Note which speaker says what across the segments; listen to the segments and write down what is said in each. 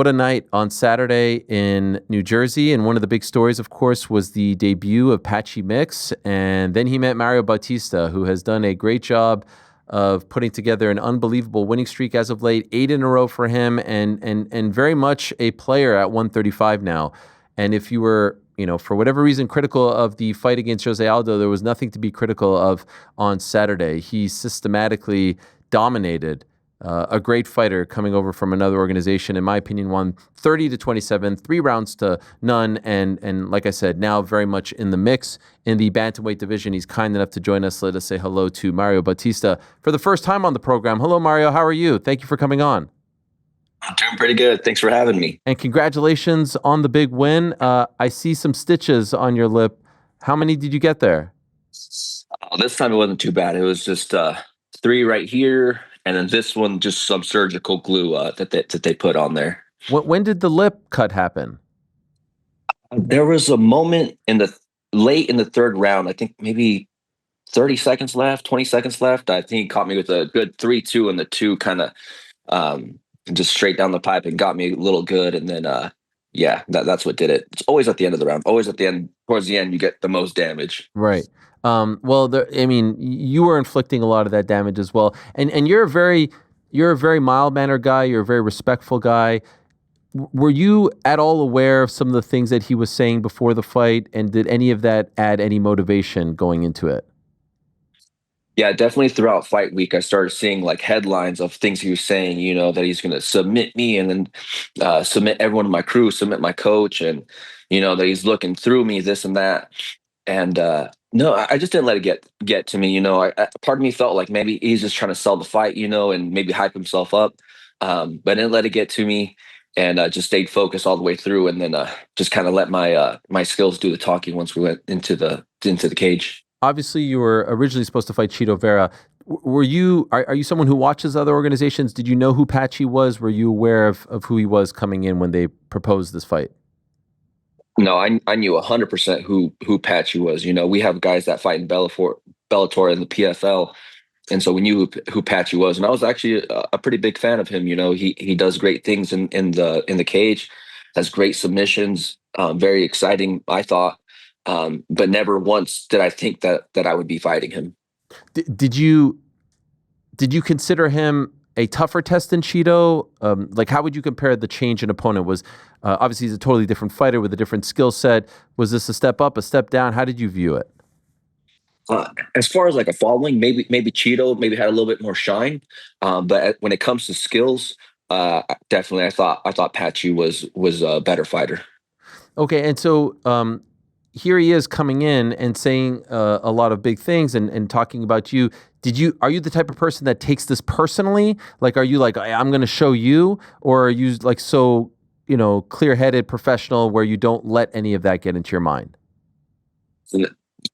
Speaker 1: what a night on Saturday in New Jersey. And one of the big stories, of course, was the debut of Patchy Mix. And then he met Mario Bautista, who has done a great job of putting together an unbelievable winning streak as of late, 8 in a row for him, and very much a player at 135 now. And if you were, for whatever reason, critical of the fight against Jose Aldo, there was nothing to be critical of on Saturday. He systematically dominated a great fighter coming over from another organization, in my opinion, won 30-27, 3 rounds to none, and like I said, now very much in the mix in the bantamweight division. He's kind enough to join us. Let us say hello to Mario Bautista for the first time on the program. Hello, Mario. How are you? Thank you for coming on.
Speaker 2: I'm doing pretty good. Thanks for having me.
Speaker 1: And congratulations on the big win. I see some stitches on your lip. How many did you get there?
Speaker 2: This time it wasn't too bad. It was just 3 right here, and then this one just some surgical glue that they put on there.
Speaker 1: When did the lip cut happen?
Speaker 2: There was a moment late in the 3rd round. I think maybe 30 seconds left, 20 seconds left. I think he caught me with a good 3-2, and the 2 kind of just straight down the pipe and got me a little good. And then that's what did it. It's always at the end of the round. Always at the end, towards the end, you get the most damage.
Speaker 1: Right. You were inflicting a lot of that damage as well. And you're a very mild-mannered guy. You're a very respectful guy. Were you at all aware of some of the things that he was saying before the fight? And did any of that add any motivation going into it?
Speaker 2: Yeah, definitely throughout fight week, I started seeing like headlines of things he was saying, that he's going to submit me and then submit everyone in my crew, submit my coach, and, that he's looking through me, this and that. And no, I just didn't let it get to me. Part of me felt like maybe he's just trying to sell the fight, and maybe hype himself up. But I didn't let it get to me, and just stayed focused all the way through, and then just kind of let my skills do the talking once we went into the cage.
Speaker 1: Obviously, you were originally supposed to fight Chito Vera. Are you someone who watches other organizations? Did you know who Patchy was? Were you aware of who he was coming in when they proposed this fight?
Speaker 2: No, I knew 100% who Patchy was. We have guys that fight in Bellator and the PFL, and so we knew who Patchy was. And I was actually a pretty big fan of him. He does great things in the cage, has great submissions, very exciting, I thought. But never once did I think that I would be fighting him.
Speaker 1: Did you consider him a tougher test than Chito? How would you compare the change in opponent? Was obviously he's a totally different fighter with a different skill set. Was this a step up, a step down? How did you view it?
Speaker 2: As far as like a following, maybe Chito had a little bit more shine, but when it comes to skills, definitely I thought Patchy was a better fighter.
Speaker 1: Okay, and so here he is coming in and saying a lot of big things and talking about you. Are you the type of person that takes this personally? Like, are you like, I'm going to show you, or are you like so, clear-headed, professional, where you don't let any of that get into your mind?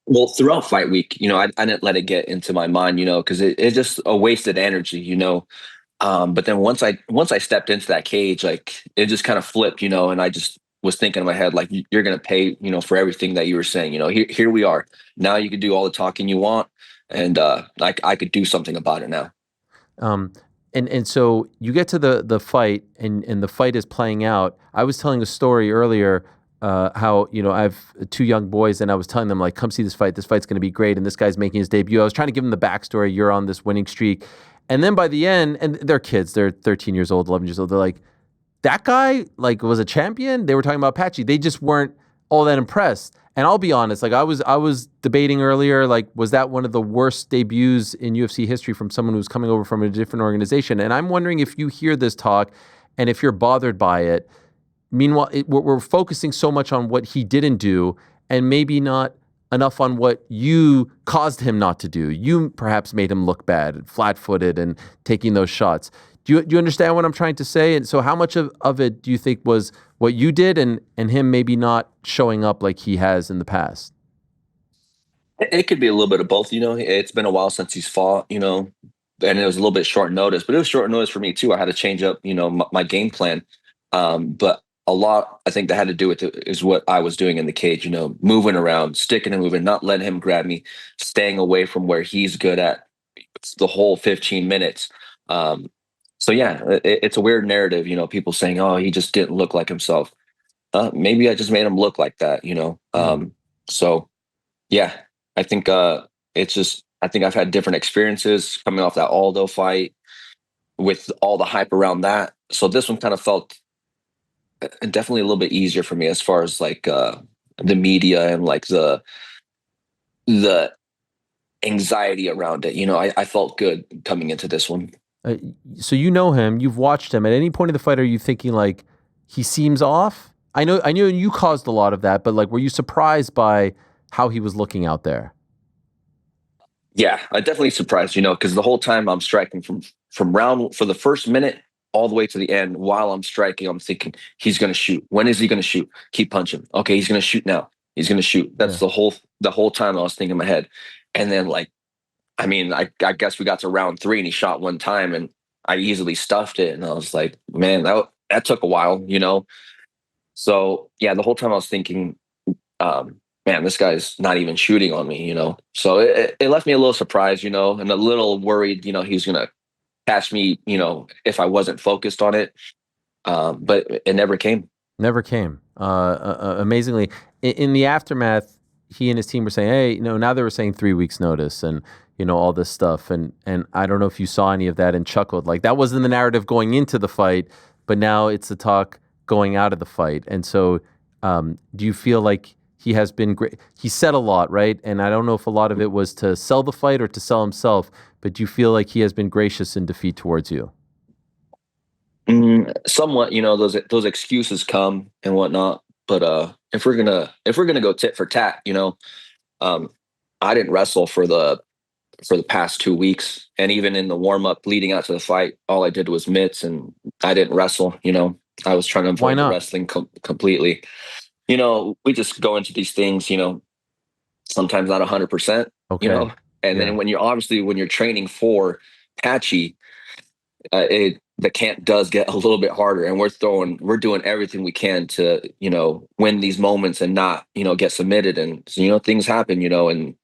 Speaker 2: Well, throughout fight week, I didn't let it get into my mind, because it's just a wasted energy, But then once I stepped into that cage, like it just kind of flipped, and I just was thinking in my head, like, you're going to pay, for everything that you were saying. Here we are. Now you can do all the talking you want, and I could do something about it now.
Speaker 1: And so you get to the fight, and the fight is playing out. I was telling a story earlier how, I have 2 young boys, and I was telling them, like, come see this fight. This fight's going to be great, and this guy's making his debut. I was trying to give them the backstory. You're on this winning streak. And then by the end, and they're kids. They're 13 years old, 11 years old. They're like, that guy, like, was a champion? They were talking about Patchy. They just weren't all that impressed. And I'll be honest, like, I was debating earlier, like, was that one of the worst debuts in UFC history from someone who's coming over from a different organization? And I'm wondering if you hear this talk and if you're bothered by it. Meanwhile, we're focusing so much on what he didn't do and maybe not enough on what you caused him not to do. You perhaps made him look bad, flat-footed, and taking those shots. Do you understand what I'm trying to say? And so how much of it do you think was what you did and him maybe not showing up like he has in the past?
Speaker 2: It could be a little bit of both. It's been a while since he's fought, and it was a little bit short notice, but it was short notice for me too. I had to change up, my game plan. But a lot, I think, that had to do with it is what I was doing in the cage, moving around, sticking and moving, not letting him grab me, staying away from where he's good at the whole 15 minutes. So yeah, it's a weird narrative, people saying, "Oh, he just didn't look like himself." Maybe I just made him look like that. So yeah, I think it's just I think I've had different experiences coming off that Aldo fight with all the hype around that. So this one kind of felt definitely a little bit easier for me as far as like the media and like the anxiety around it. I felt good coming into this one.
Speaker 1: Uh, so you know him, you've watched him. At any point in the fight, are you thinking like he seems off? I know you caused a lot of that, but like, were you surprised by how he was looking out there?
Speaker 2: Yeah, I definitely surprised, because the whole time I'm striking from round for the first minute all the way to the end. While I'm striking, I'm thinking he's going to shoot. When is he going to shoot? Keep punching. Okay, he's going to shoot now. He's going to shoot.
Speaker 1: Yeah.
Speaker 2: That's the whole time I was thinking in my head. And then like, I mean, I guess we got to round three and he shot one time and I easily stuffed it. And I was like, man, that took a while. So yeah, the whole time I was thinking, man, this guy's not even shooting on me. So it left me a little surprised, and a little worried, he's gonna catch me, if I wasn't focused on it. But it never came.
Speaker 1: Never came. Amazingly, in the aftermath, he and his team were saying, "Hey, now they were saying 3 weeks notice, and all this stuff." And I don't know if you saw any of that and chuckled. Like that wasn't the narrative going into the fight, but now it's the talk going out of the fight. And so, do you feel like he has been great? He said a lot, right? And I don't know if a lot of it was to sell the fight or to sell himself, but do you feel like he has been gracious in defeat towards you?
Speaker 2: Somewhat, those excuses come and whatnot. But if we're gonna go tit for tat, um, I didn't wrestle for the past 2 weeks, and even in the warm up leading out to the fight, all I did was mitts, and I didn't wrestle. I was trying to
Speaker 1: Why
Speaker 2: avoid the
Speaker 1: not?
Speaker 2: wrestling completely. We just go into these things, sometimes not 100%,
Speaker 1: Okay.
Speaker 2: and
Speaker 1: Yeah.
Speaker 2: then when you're training for Patchy, the camp does get a little bit harder, and we're doing everything we can to win these moments and not get submitted, and so, things happen, and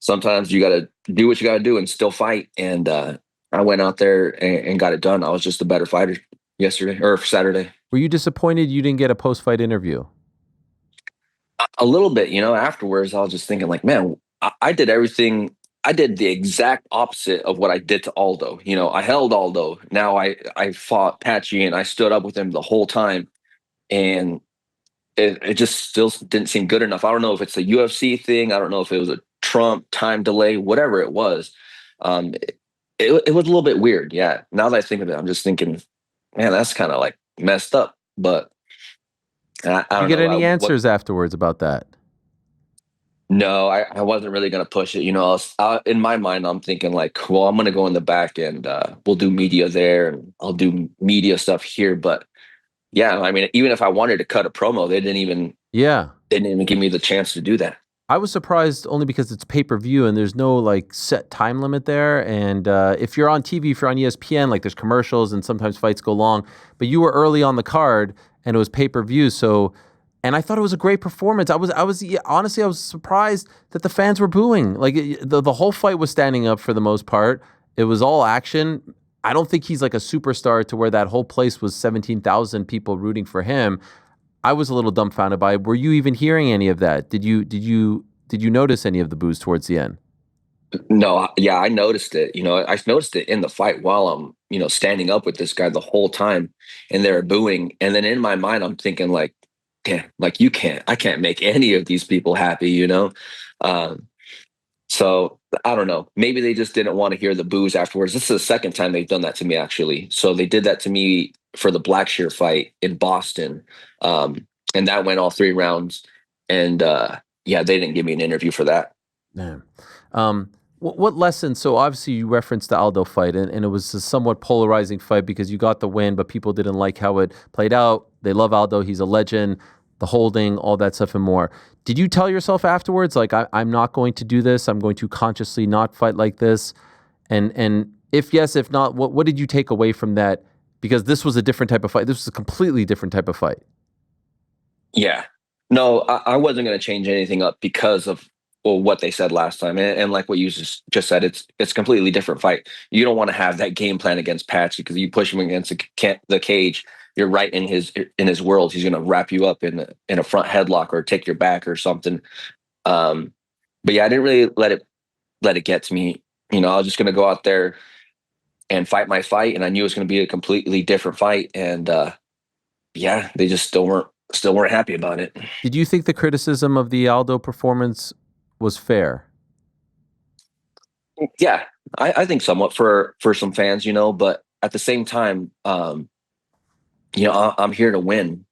Speaker 2: sometimes you got to do what you got to do and still fight. And I went out there and got it done. I was just a better fighter yesterday or Saturday.
Speaker 1: Were you disappointed you didn't get a post fight interview?
Speaker 2: A little bit, afterwards, I was just thinking, like, man, I did everything. I did the exact opposite of what I did to Aldo. I held Aldo. Now I fought Patchy and I stood up with him the whole time. And it just still didn't seem good enough. I don't know if it's a UFC thing. I don't know if it was a Trump time delay, whatever it was. It was a little bit weird. Yeah. Now that I think of it, I'm just thinking, man, that's kind of like messed up. But I
Speaker 1: Did you
Speaker 2: don't
Speaker 1: get
Speaker 2: know.
Speaker 1: any answers afterwards about that?
Speaker 2: No, I wasn't really going to push it. In my mind, I'm thinking like, well, I'm going to go in the back and we'll do media there and I'll do media stuff here. But yeah, I mean, even if I wanted to cut a promo,
Speaker 1: Yeah.
Speaker 2: they didn't even give me the chance to do that.
Speaker 1: I was surprised only because it's pay per view and there's no like set time limit there. And if you're on TV, if you're on ESPN, like there's commercials and sometimes fights go long. But you were early on the card and it was pay per view. So, and I thought it was a great performance. Yeah, honestly, I was surprised that the fans were booing. Like the whole fight was standing up for the most part. It was all action. I don't think he's like a superstar to where that whole place was 17,000 people rooting for him. I was a little dumbfounded by it. Were you even hearing any of that? Did you notice any of the booze towards the end?
Speaker 2: No, yeah, I noticed it. I noticed it in the fight while I'm, standing up with this guy the whole time, and they're booing. And then in my mind, I'm thinking like, damn, like I can't make any of these people happy. Um, so I don't know. Maybe they just didn't want to hear the booze afterwards. This is the second time they've done that to me, actually. So they did that to me for the Blackshear fight in Boston, and that went all 3 rounds. And yeah, they didn't give me an interview for that.
Speaker 1: Man. What lesson? So obviously you referenced the Aldo fight, and it was a somewhat polarizing fight because you got the win, but people didn't like how it played out. They love Aldo; he's a legend. The holding, all that stuff, and more. Did you tell yourself afterwards, like I'm not going to do this? I'm going to consciously not fight like this? And if yes, if not, what did you take away from that? Because this was a different type of fight. This was a completely different type of fight.
Speaker 2: Yeah. No, I wasn't going to change anything up because of what they said last time, and like what you just said, it's a completely different fight. You don't want to have that game plan against Patchy because you push him against the cage. You're right in his world. He's going to wrap you up in a front headlock or take your back or something. Um, but yeah, I didn't really let it get to me. I was just going to go out there and fight my fight, and I knew it was going to be a completely different fight. And yeah, they just still weren't happy about it.
Speaker 1: Did you think the criticism of the Aldo performance was fair?
Speaker 2: Yeah, I think somewhat for some fans, but at the same time, I'm here to win.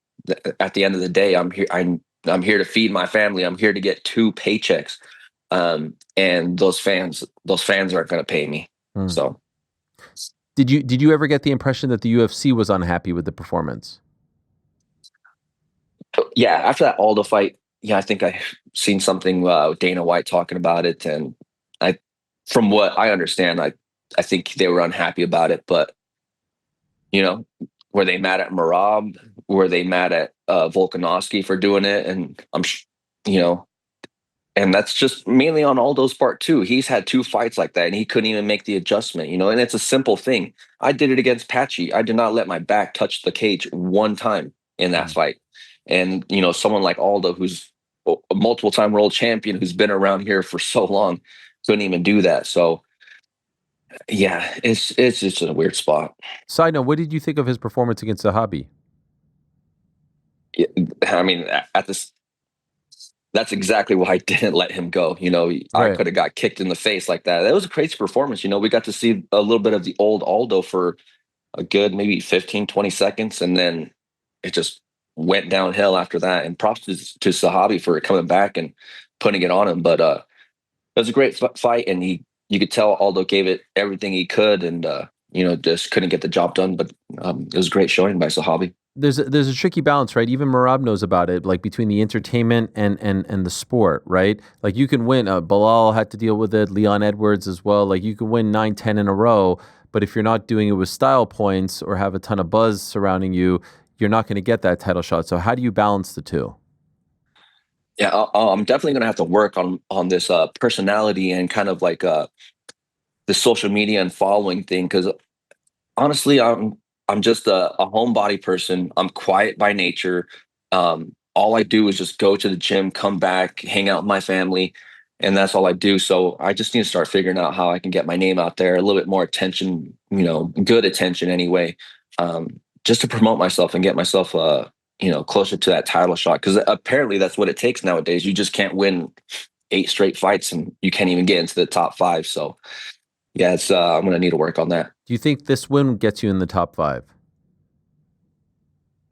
Speaker 2: At the end of the day, I'm here to feed my family. I'm here to get 2 paychecks, and those fans aren't going to pay me.
Speaker 1: Hmm.
Speaker 2: So
Speaker 1: Did you ever get the impression that the UFC was unhappy with the performance?
Speaker 2: yeah, after that Aldo fight, yeah, I think I seen something Dana White talking about it, and I, from what I understand, I think they were unhappy about it. But you know, were they mad at Marab? Were they mad at Volkanovski for doing it? And you know, and that's just mainly on Aldo's part too. He's had 2 fights like that, and he couldn't even make the adjustment. And it's a simple thing. I did it against Patchy. I did not let my back touch the cage one time in that
Speaker 1: Hmm.
Speaker 2: fight. And someone like Aldo, who's a multiple-time world champion, who's been around here for so long, couldn't even do that. So yeah, it's just a weird spot.
Speaker 1: Side note, what did you think of his performance against Zahabi?
Speaker 2: Yeah, I mean, at this, that's exactly why I didn't let him go. I
Speaker 1: Right.
Speaker 2: could have got kicked in the face like that. That was a crazy performance. We got to see a little bit of the old Aldo for a good maybe 15, 20 seconds. And then it just went downhill after that. And props to Sahabi for coming back and putting it on him. But it was a great fight. And you could tell Aldo gave it everything he could and, just couldn't get the job done. But it was a great showing by Sahabi.
Speaker 1: There's a tricky balance, right? Even Marab knows about it, like between the entertainment and the sport, right? Like you can win. Bilal had to deal with it. Leon Edwards as well. Like you can win 9, 10 in a row, but if you're not doing it with style points or have a ton of buzz surrounding you, you're not going to get that title shot. So how do you balance the two?
Speaker 2: Yeah, I'm definitely going to have to work on this personality and kind of like the social media and following thing because honestly, I'm just a homebody person. I'm quiet by nature. All I do is just go to the gym, come back, hang out with my family, and that's all I do. So I just need to start figuring out how I can get my name out there, a little bit more attention, good attention anyway, just to promote myself and get myself, closer to that title shot. Because apparently that's what it takes nowadays. You just can't win 8 straight fights, and you can't even get into the top 5. So yeah, it's I'm gonna need to work on that.
Speaker 1: Do you think this win gets you in the top 5?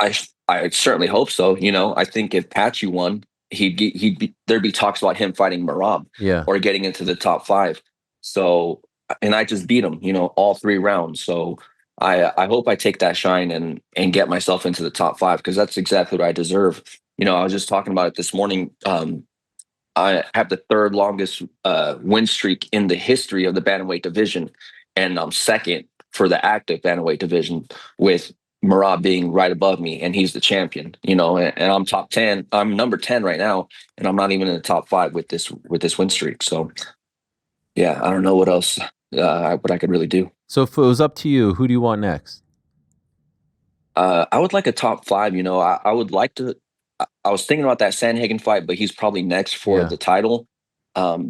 Speaker 2: I certainly hope so. I think if Patchy won, there'd be talks about him fighting Marab
Speaker 1: Yeah.
Speaker 2: or getting into the top 5. So, and I just beat him, all 3 rounds. So I hope I take that shine and get myself into the top 5 because that's exactly what I deserve. I was just talking about it this morning. I have the third longest win streak in the history of the bantamweight division, and I'm second for the active bantamweight division with Murad being right above me, and he's the champion. And I'm top 10. I'm number 10 right now, and I'm not even in the top 5 with this win streak. So yeah, I don't know what else what I could really do.
Speaker 1: So if it was up to you, who do you want next?
Speaker 2: I would like a top 5. I would like to. I was thinking about that Sandhagen fight, but he's probably next for
Speaker 1: Yeah.
Speaker 2: the title. But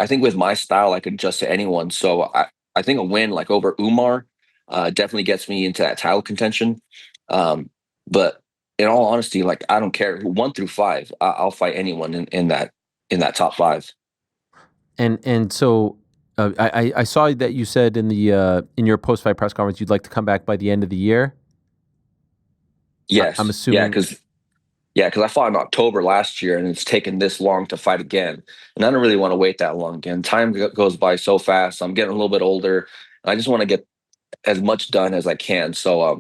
Speaker 2: I think with my style, I could adjust to anyone. So I think a win like over Umar definitely gets me into that title contention. But in all honesty, like I don't care 1 through 5, I'll fight anyone in that top 5.
Speaker 1: And so I saw that you said in your post fight press conference you'd like to come back by the end of the year. I'm
Speaker 2: Yes, yeah,
Speaker 1: assuming.
Speaker 2: because I fought in October last year, and it's taken this long to fight again, and I don't really want to wait that long again. Time goes by so fast. I'm getting a little bit older, and I just want to get as much done as I can. So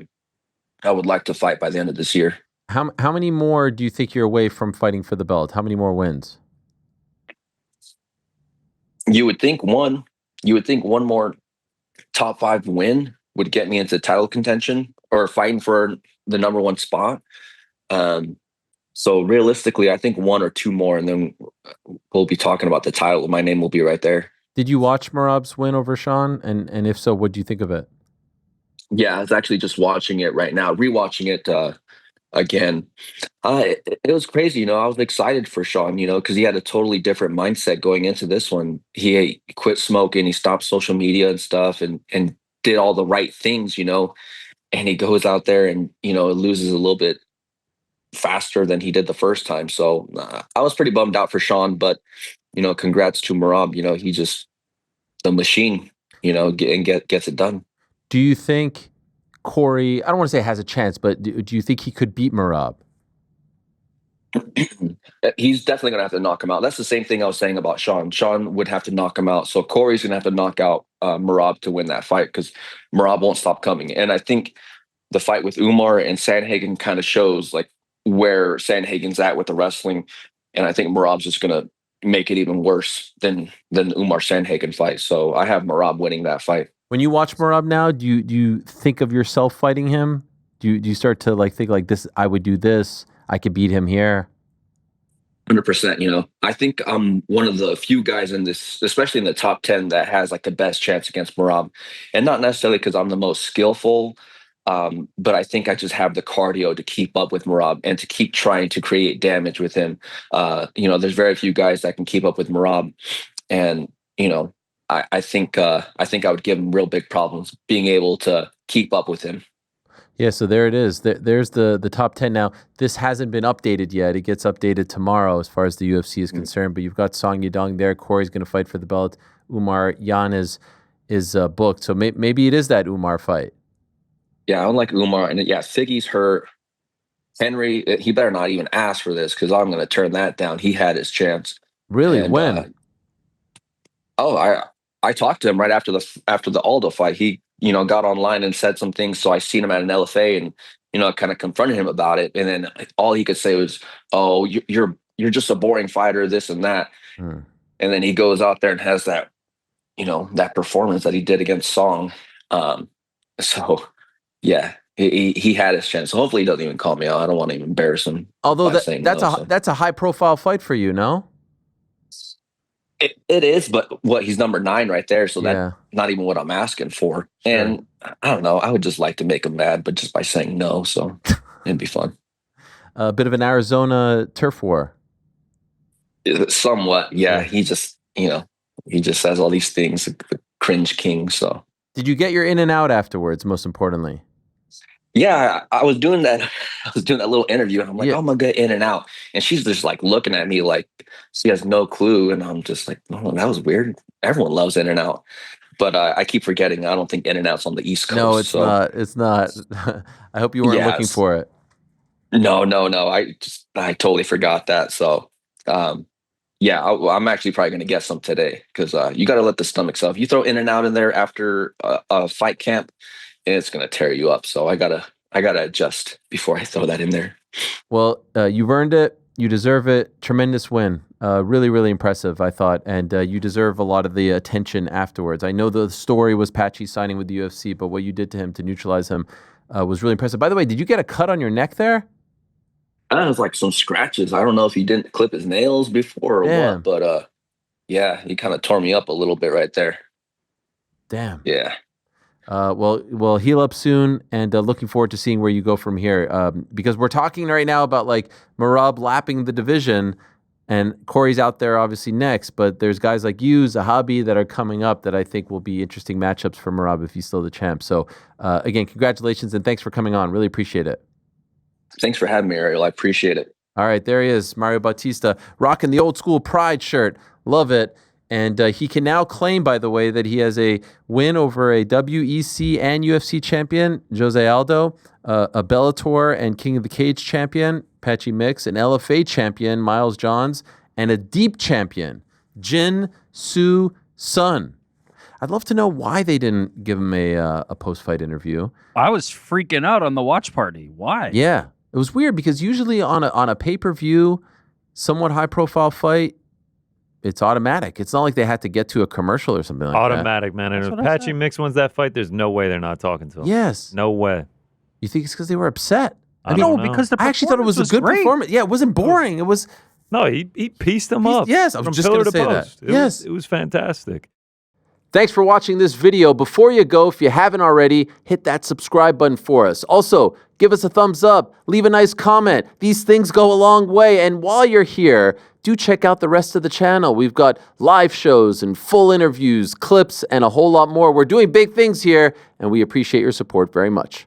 Speaker 2: I would like to fight by the end of this year.
Speaker 1: How many more do you think you're away from fighting for the belt? How many more wins?
Speaker 2: You would think one. You would think one more top 5 win would get me into title contention or fighting for the number 1 spot. Um, So realistically, I think one or two more, and then we'll be talking about the title. My name will be right there.
Speaker 1: Did you watch Merab's win over Sean? And if so, what do you think of it?
Speaker 2: Yeah, I was actually just watching it right now, rewatching it again. It was crazy, I was excited for Sean, because he had a totally different mindset going into this one. He quit smoking, he stopped social media and stuff, and did all the right things, and he goes out there and loses a little bit faster than he did the first time. So I was pretty bummed out for Sean, but congrats to Merab. He just the machine, gets it done.
Speaker 1: Do you think Corey, I don't want to say has a chance, but do you think he could beat Merab?
Speaker 2: He's definitely going to have to knock him out. That's the same thing I was saying about Sean. Sean would have to knock him out. So Corey's going to have to knock out Merab to win that fight because Merab won't stop coming. And I think the fight with Umar and Sandhagen kind of shows like where Sandhagen's at with the wrestling. And I think Merab's just going to make it even worse than the Umar Sandhagen fight. So I have Merab winning that fight.
Speaker 1: When you watch Merab now, do you think of yourself fighting him? Do you start to like think like this? I would do this. I could beat him here.
Speaker 2: 100%. I think I'm one of the few guys in this, especially in the top 10, that has like the best chance against Merab, and not necessarily because I'm the most skillful, but I think I just have the cardio to keep up with Merab and to keep trying to create damage with him. There's very few guys that can keep up with Merab, and I think I would give him real big problems being able to keep up with him.
Speaker 1: Yeah, so there it is. There's the top 10 now. This hasn't been updated yet. It gets updated tomorrow as far as the UFC is concerned. But you've got Song Yadong there. Corey's going to fight for the belt. Umar Yan is booked. So maybe it is that Umar fight.
Speaker 2: Yeah, I don't like Umar. And yeah, Figgy's hurt. Henry, he better not even ask for this because I'm going to turn that down. He had his chance.
Speaker 1: Really? And, when?
Speaker 2: I talked to him right after the Aldo fight. He got online and said some things. So I seen him at an LFA and, I kind of confronted him about it. And then all he could say was, "Oh, you're just a boring fighter, this and that." And then he goes out there and has that, that performance that he did against Song. So yeah, he had his chance. So hopefully he doesn't even call me out. I don't want to even embarrass him.
Speaker 1: Although that's a high profile fight for you, no?
Speaker 2: It is, but he's number 9 right there, so that's not even what I'm asking for. Sure. And I don't know, I would just like to make him mad, but just by saying no, so it'd be fun.
Speaker 1: A bit of an Arizona turf war.
Speaker 2: Somewhat, yeah. He just, he just says all these things, the cringe king. So,
Speaker 1: did you get your in and out afterwards? Most importantly.
Speaker 2: Yeah, I was doing that. I was doing that little interview, and I'm like, "Oh, I'm gonna get in and out," and she's just like looking at me like she has no clue, and I'm just like, "Oh, that was weird." Everyone loves in and out, but I keep forgetting. I don't think in and out's on the East Coast.
Speaker 1: No, it's not. It's not. I hope you weren't looking for it.
Speaker 2: No. I totally forgot that. So, yeah, I'm actually probably gonna get some today because you got to let the stomach settle. If you throw in and out in there after a fight camp, it's going to tear you up. So I gotta adjust before I throw that in there.
Speaker 1: Well, you've earned it. You deserve it. Tremendous win. Really, really impressive, I thought. And you deserve a lot of the attention afterwards. I know the story was Patchy signing with the UFC, but what you did to him to neutralize him was really impressive. By the way, did you get a cut on your neck there?
Speaker 2: It was like some scratches. I don't know if he didn't clip his nails before or what, but yeah, he kind of tore me up a little bit right there.
Speaker 1: Damn.
Speaker 2: Yeah.
Speaker 1: Well, heal up soon, and looking forward to seeing where you go from here. Because we're talking right now about like Merab lapping the division, and Corey's out there obviously next. But there's guys like you, Zahabi, that are coming up that I think will be interesting matchups for Merab if he's still the champ. So again, congratulations and thanks for coming on. Really appreciate it.
Speaker 2: Thanks for having me, Ariel. I appreciate it.
Speaker 1: All right, there he is, Mario Bautista, rocking the old school Pride shirt. Love it. And he can now claim, by the way, that he has a win over a WEC and UFC champion, Jose Aldo, a Bellator and King of the Cage champion, Patchy Mix, an LFA champion, Miles Johns, and a deep champion, Jin Soo Sun. I'd love to know why they didn't give him a post-fight interview.
Speaker 3: I was freaking out on the watch party. Why?
Speaker 1: Yeah, it was weird because usually on a pay-per-view, somewhat high-profile fight, it's automatic. It's not like they had to get to a commercial or something like
Speaker 4: automatic, man. And if Patchy Mix wins that fight, there's no way they're not talking to him.
Speaker 1: Yes.
Speaker 4: No way.
Speaker 1: You think it's because they were upset?
Speaker 4: I don't know.
Speaker 3: because the
Speaker 1: I actually thought it was a good
Speaker 3: great.
Speaker 1: performance. Yeah, it wasn't boring. It was.
Speaker 4: No, he pieced them up.
Speaker 1: Yes, I was
Speaker 4: from
Speaker 1: just
Speaker 4: pillar
Speaker 1: going to say
Speaker 4: post.
Speaker 1: that.
Speaker 4: It was fantastic.
Speaker 1: Thanks for watching this video. Before you go, if you haven't already, hit that subscribe button for us. Also, give us a thumbs up, leave a nice comment. These things go a long way. And while you're here, do check out the rest of the channel. We've got live shows and full interviews, clips, and a whole lot more. We're doing big things here, and we appreciate your support very much.